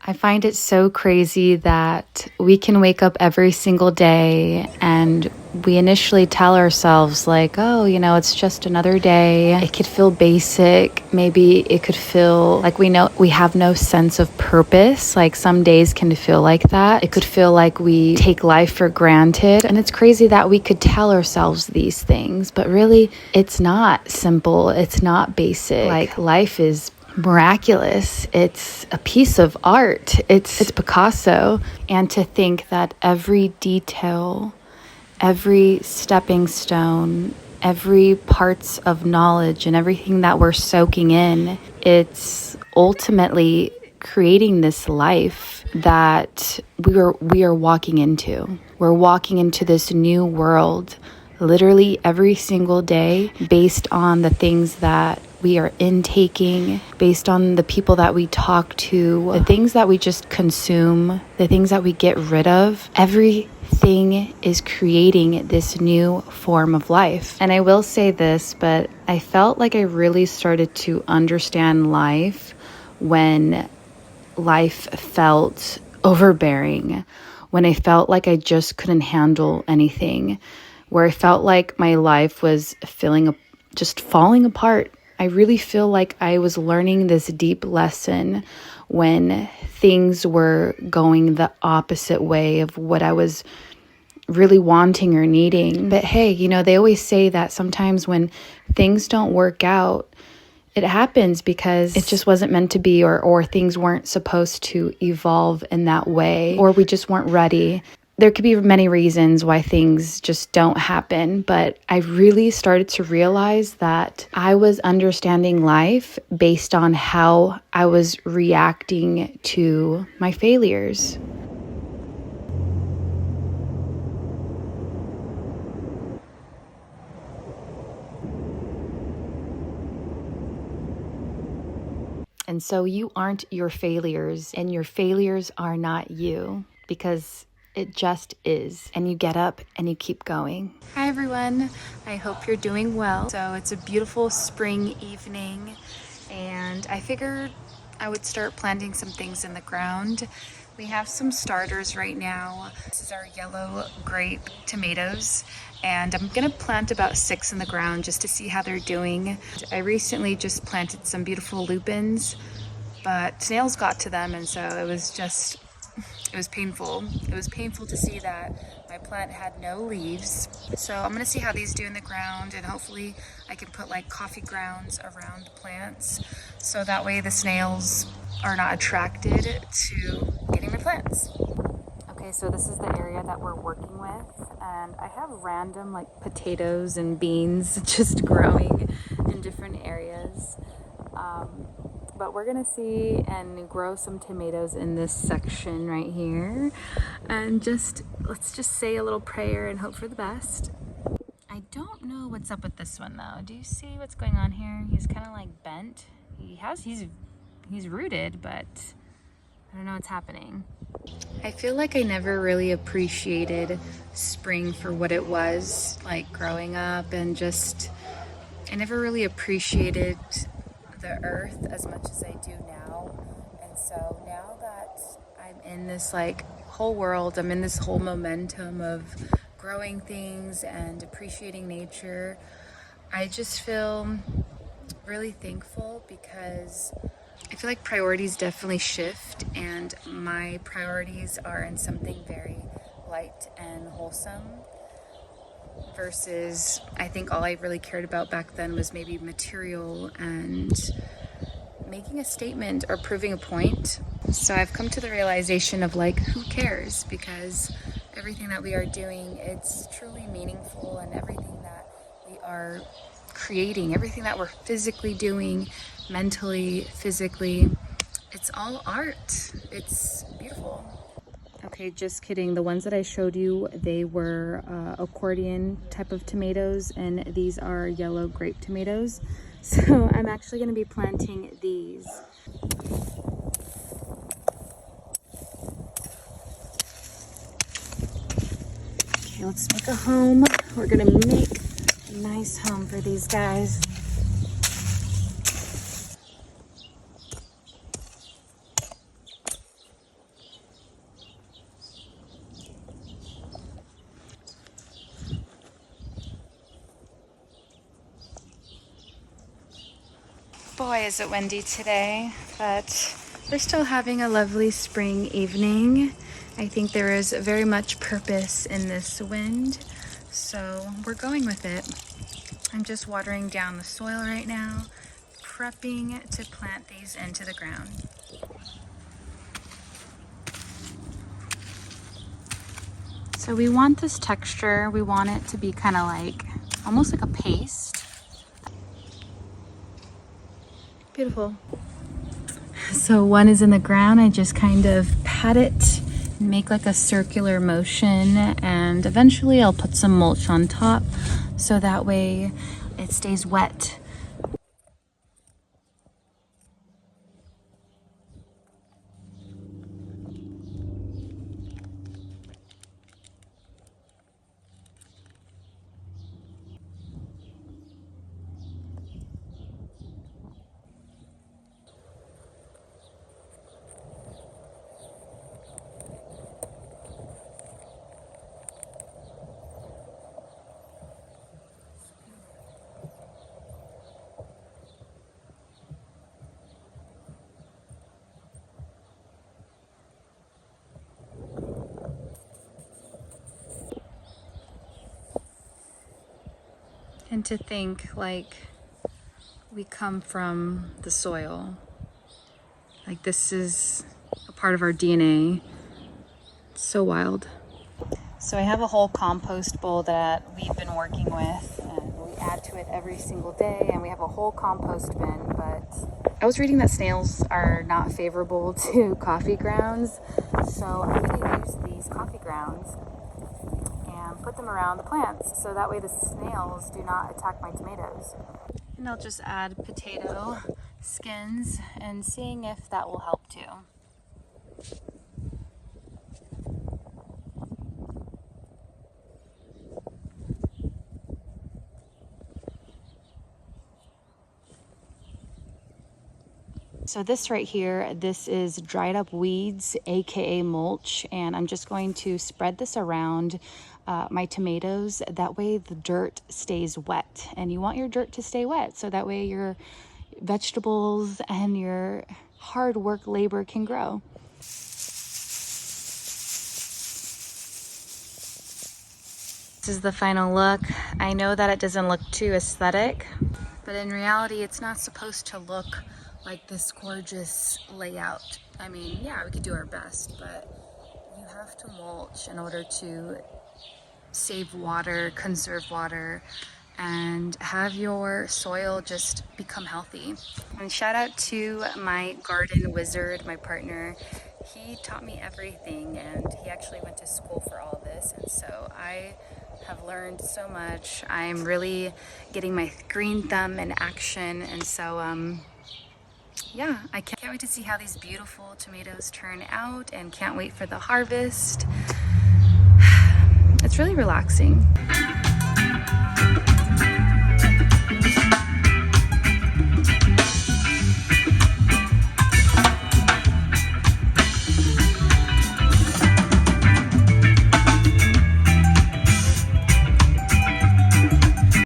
I find it so crazy that we can wake up every single day and we initially tell ourselves like, oh, it's just another day. It could feel basic. Maybe it could feel like we know we have no sense of purpose. Like some days can feel like that. It could feel like we take life for granted. And it's crazy that we could tell ourselves these things, but really it's not simple. It's not basic. Like life is miraculous. It's a piece of art. It's Picasso. And to think that every detail, every stepping stone, every parts of knowledge and everything that we're soaking in, it's ultimately creating this life that we are walking into. We're walking into this new world literally every single day based on the things that we are intaking, based on the people that we talk to, the things that we just consume, the things that we get rid of. Everything is creating this new form of life. And I will say this, but I felt like I really started to understand life when life felt overbearing, when I felt like I just couldn't handle anything, where I felt like my life was just falling apart. I really feel like I was learning this deep lesson when things were going the opposite way of what I was really wanting or needing. But hey, they always say that sometimes when things don't work out, it happens because it just wasn't meant to be, or things weren't supposed to evolve in that way, or we just weren't ready. There could be many reasons why things just don't happen, but I really started to realize that I was understanding life based on how I was reacting to my failures. And so you aren't your failures, and your failures are not you, because it just is. And you get up and you keep going. Hi everyone, I hope you're doing well. So it's a beautiful spring evening and I figured I would start planting some things in the ground. We have some starters right now. This is our yellow grape tomatoes, and I'm gonna plant about 6 in the ground just to see how they're doing. I recently just planted some beautiful lupins, but snails got to them, and so it was painful. It was painful to see that my plant had no leaves. So I'm gonna see how these do in the ground, and hopefully I can put like coffee grounds around the plants so that way the snails are not attracted to getting my plants. Okay, so this is the area that we're working with, and I have random like potatoes and beans just growing in different areas. But we're gonna see and grow some tomatoes in this section right here, and let's just say a little prayer and hope for the best. I don't know what's up with this one though. Do you see what's going on here? He's kind of like bent. He's rooted, but I don't know what's happening. I feel like I never really appreciated spring for what it was like growing up, and I never really appreciated the earth as much as I do now. And so now that I'm in this like whole world, I'm in this whole momentum of growing things and appreciating nature, I just feel really thankful because I feel like priorities definitely shift, and my priorities are in something very light and wholesome versus I think all I really cared about back then was maybe material and making a statement or proving a point. So I've come to the realization of like, who cares? Because everything that we are doing, it's truly meaningful, and everything that we are creating, everything that we're physically doing, mentally, physically, it's all art. It's beautiful. Okay, just kidding. The ones that I showed you, they were accordion type of tomatoes, and these are yellow grape tomatoes. So I'm actually going to be planting these. Okay, let's make a home. We're going to make a nice home for these guys. boy, is it windy today, but we're still having a lovely spring evening. I think there is very much purpose in this wind, so we're going with it. I'm just watering down the soil right now, prepping to plant these into the ground. So we want this texture, we want it to be kind of like, almost like a paste. Beautiful. So one is in the ground, I just kind of pat it, make like a circular motion, and eventually I'll put some mulch on top so that way it stays wet. And to think like we come from the soil, like this is a part of our DNA. It's so wild. So I have a whole compost bowl that we've been working with, and we add to it every single day, and we have a whole compost bin. But I was reading that snails are not favorable to coffee grounds, so I'm gonna use these coffee grounds and put them around the plants so that way the snails do not attack my tomatoes. And I'll just add potato skins and seeing if that will help too. So this right here, this is dried up weeds, aka mulch, and I'm just going to spread this around my tomatoes. That way the dirt stays wet, and you want your dirt to stay wet so that way your vegetables and your hard work labor can grow. This is the final look. I know that it doesn't look too aesthetic, but in reality it's not supposed to look like this gorgeous layout. I mean, yeah, we could do our best, but you have to mulch in order to save water, conserve water, and have your soil just become healthy. And shout out to my garden wizard, my partner. He taught me everything, and he actually went to school for all this, and so I have learned so much. I'm really getting my green thumb in action, and so yeah, I can't wait to see how these beautiful tomatoes turn out, and can't wait for the harvest. It's really relaxing.